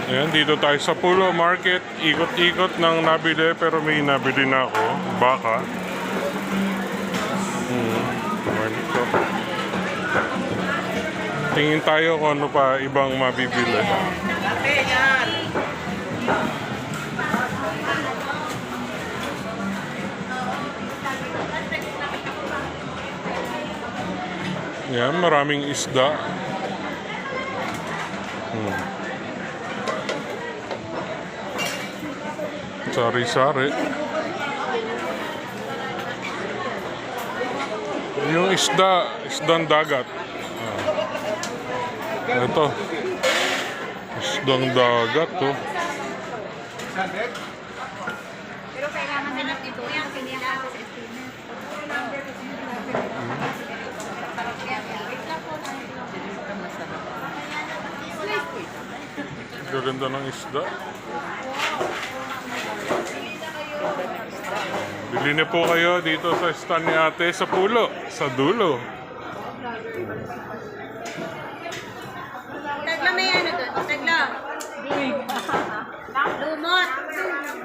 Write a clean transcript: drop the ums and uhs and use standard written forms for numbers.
Ayan, dito tayo sa Pulo Market. Ikot-ikot ng nabili, pero may nabili na ako. Baka. Marito. Tingin tayo kung ano pa ibang mabibili. Ayan, maraming isda. Sari-sari. Yung isdang dagat. Ito. Isdang dagat, oh. Pero kailangan din natin ito yung pinila sa estimate. Gaganda ng isda. Bili na po kayo dito sa stand ni ate sa Pulo, sa dulo.